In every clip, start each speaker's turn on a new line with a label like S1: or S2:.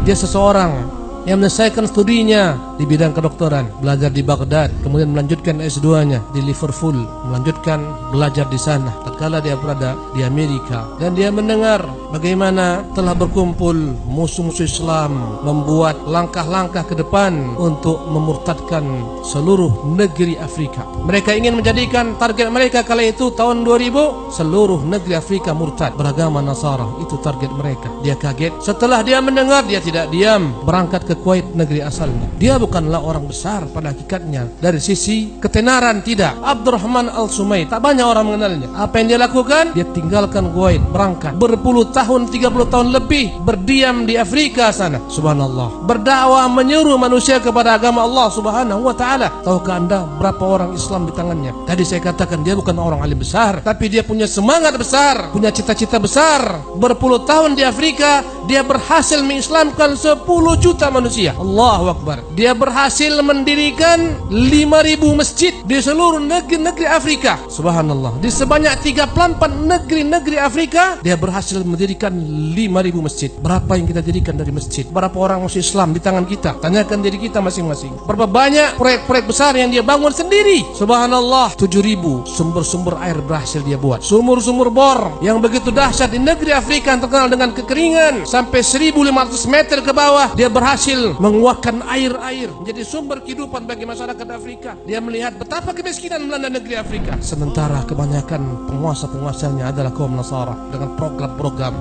S1: Dia seseorang yang menyelesaikan studinya di bidang kedokteran, belajar di Baghdad, kemudian melanjutkan S2-nya di Liverpool, melanjutkan belajar di sana. Tatkala dia berada di Amerika dan dia mendengar bagaimana telah berkumpul musuh-musuh Islam membuat langkah-langkah ke depan untuk memurtadkan seluruh negeri Afrika. Mereka ingin menjadikan target mereka kala itu tahun 2000 seluruh negeri Afrika murtad beragama Nasara. Itu target mereka. Dia kaget. Setelah dia mendengar, dia tidak diam, berangkat ke Kuwait, negeri asalnya. Dia bukanlah orang besar pada hakikatnya dari sisi ketenaran, tidak. Abdurrahman Al-Sumait, tak banyak orang mengenalnya. Apa yang dia lakukan? Dia tinggalkan Kuwait, berangkat berpuluh tahun, 30 tahun lebih berdiam di Afrika sana. Subhanallah. Berdakwah, menyuruh manusia kepada agama Allah Subhanahu wa taala. Tahukah Anda berapa orang Islam di tangannya? Tadi saya katakan dia bukan orang alim besar, tapi dia punya semangat besar, punya cita-cita besar. Berpuluh tahun di Afrika, dia berhasil mengislamkan 10 juta manusia. Allahu Akbar. Dia berhasil mendirikan 5.000 masjid di seluruh negeri Afrika. Subhanallah. Di sebanyak 34 negeri Afrika, dia berhasil mendirikan 5.000 masjid. Berapa yang kita dirikan dari masjid? Berapa orang masuk Islam di tangan kita? Tanyakan diri kita masing-masing. Berapa banyak proyek-proyek besar yang dia bangun sendiri? Subhanallah. 7.000 sumber-sumber air berhasil dia buat. Sumur-sumur bor yang begitu dahsyat di negeri Afrika yang terkenal dengan kekeringan. Sampai 1.500 meter ke bawah, dia berhasil menguatkan air menjadi sumber kehidupan bagi masyarakat Afrika. Dia melihat betapa kemiskinan melanda negeri Afrika. Sementara kebanyakan penguasa-penguasanya adalah kaum Nasara. Dengan program-program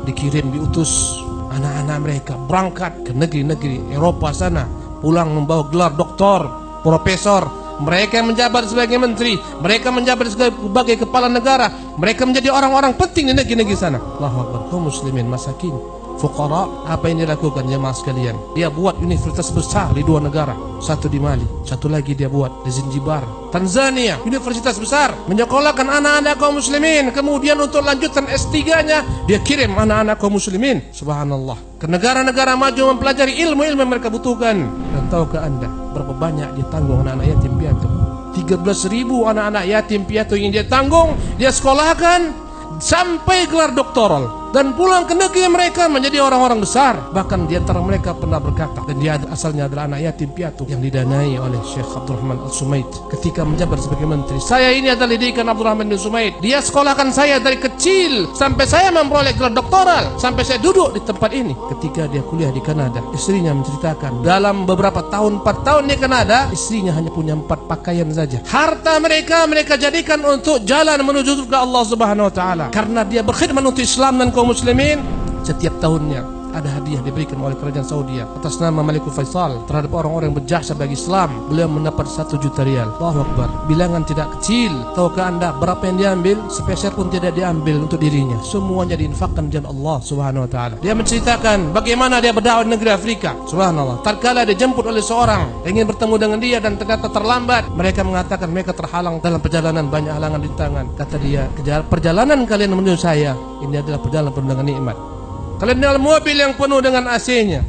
S1: dikirim, diutus anak-anak mereka berangkat ke negeri-negeri Eropa sana, pulang membawa gelar doktor, profesor. Mereka yang menjabat sebagai menteri, mereka menjabat sebagai kepala negara, mereka menjadi orang-orang penting di negeri-negeri sana. Allahu Akbar. Kaum muslimin masakin, fuqara, apa yang dilakukan jemaah sekalian? Dia buat universitas besar di 2 negara. Satu di Mali, satu lagi dia buat di Zanzibar, Tanzania. Universitas besar menyekolahkan anak-anak kaum muslimin. Kemudian untuk lanjutan S3-nya, dia kirim anak-anak kaum muslimin, subhanallah, ke negara-negara maju mempelajari ilmu-ilmu yang mereka butuhkan. Dan tahukah Anda berapa banyak dia tanggung anak-anak yatim piatu? 13.000 anak-anak yatim piatu yang dia tanggung, dia sekolahkan sampai gelar doktoral dan pulang ke negeri mereka menjadi orang-orang besar. Bahkan di antara mereka pernah berkata, dan dia asalnya adalah anak yatim piatu yang didanai oleh Syekh Abdurrahman Al-Sumait ketika menjabat sebagai menteri. Saya ini adalah didikan Abdurrahman Al-Sumait. Dia sekolahkan saya dari kecil sampai saya memperoleh gelar doktoral, sampai saya duduk di tempat ini. Ketika dia kuliah di Kanada, istrinya menceritakan dalam beberapa tahun, 4 tahun di Kanada, istrinya hanya punya 4 pakaian saja. Harta mereka jadikan untuk jalan menuju surga Allah Subhanahu wa taala. Karena dia berkhidmat untuk Islam dan kaum muslimin, setiap tahunnya ada hadiah diberikan oleh kerajaan Saudi atas nama Malikul Faisal terhadap orang-orang yang berjasa bagi Islam. Beliau mendapat 1 juta rial. Allahu Akbar. Bilangan tidak kecil. Tahukah Anda berapa yang diambil? Sepeser pun tidak diambil untuk dirinya. Semuanya diinfakkan di jalan Allah Subhanahu wa taala. Dia menceritakan bagaimana dia berdakwah di negeri Afrika. Subhanallah. Tatkala dijemput oleh seorang ingin bertemu dengan dia dan ternyata terlambat, mereka mengatakan mereka terhalang dalam perjalanan, banyak halangan di tangan. Kata dia, perjalanan kalian menuju saya ini adalah perjalanan penuh dengan nikmat. Kalian dalam mobil yang penuh dengan AC-nya.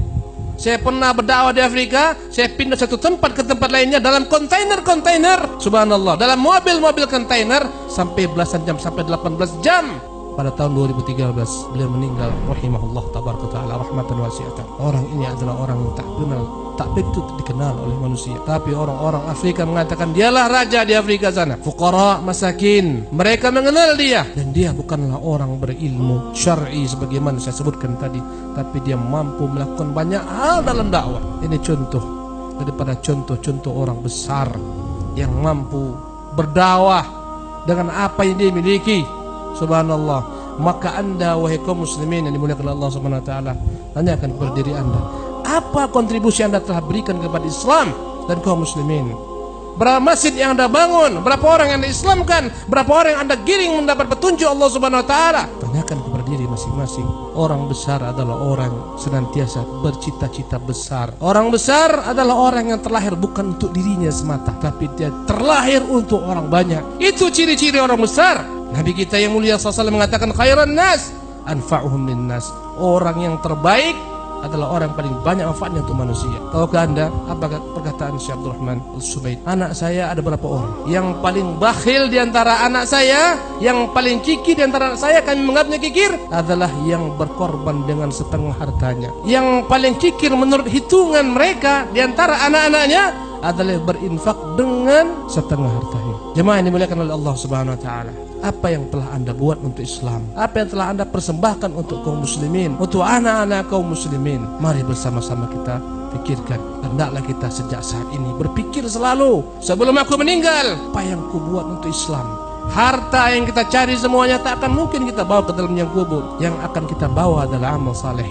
S1: Saya pernah berdakwah di Afrika, saya pindah satu tempat ke tempat lainnya dalam kontainer-kontainer. Subhanallah, dalam mobil-mobil kontainer sampai belasan jam, sampai 18 jam. Pada tahun 2013 beliau meninggal, rahimahullah tabaraka taala rahmatan wasi'atan. Orang ini adalah orang yang tak begitu dikenal oleh manusia, tapi orang-orang Afrika mengatakan dialah raja di Afrika sana. Fuqara, masakin, mereka mengenal dia. Dan dia bukanlah orang berilmu syar'i sebagaimana saya sebutkan tadi, tapi dia mampu melakukan banyak hal dalam dakwah. Ini contoh daripada contoh-contoh orang besar yang mampu berdakwah dengan apa yang dia miliki. Subhanallah. Maka Anda wahai kaum muslimin yang dimuliakan Allah Subhanahu wa taala, tanyakan kepada diri Anda, apa kontribusi Anda telah berikan kepada Islam dan kaum muslimin? Berapa masjid yang Anda bangun? Berapa orang yang Anda Islamkan? Berapa orang yang Anda giring mendapat petunjuk Allah Subhanahu wa taala? Tanyakan kepada diri masing-masing. Orang besar adalah orang senantiasa bercita-cita besar. Orang besar adalah orang yang terlahir bukan untuk dirinya semata, tapi dia terlahir untuk orang banyak. Itu ciri-ciri orang besar. Nabi kita yang mulia SAW mengatakan khairan nas anfa'uhum linnas. Orang yang terbaik adalah orang paling banyak manfaatnya untuk manusia. Tahukah Anda apa perkataan Syekh Abdul Rahman Al-Subaid? Anak saya ada berapa orang? Yang paling bakhil di antara anak saya, yang paling kikir di antara anak saya, kami menganggapnya kikir, adalah yang berkorban dengan setengah hartanya. Yang paling kikir menurut hitungan mereka di antara anak-anaknya adalah berinfak dengan setengah hartanya. Jemaah yang dimuliakan oleh Allah Subhanahu wa taala, apa yang telah Anda buat untuk Islam? Apa yang telah Anda persembahkan untuk kaum muslimin, untuk anak-anak kaum muslimin? Mari bersama-sama kita pikirkan. Hendaklah kita sejak saat ini berpikir selalu, sebelum aku meninggal, apa yang ku buat untuk Islam? Harta yang kita cari semuanya tak akan mungkin kita bawa ke dalam yang kubur. Yang akan kita bawa adalah amal saleh.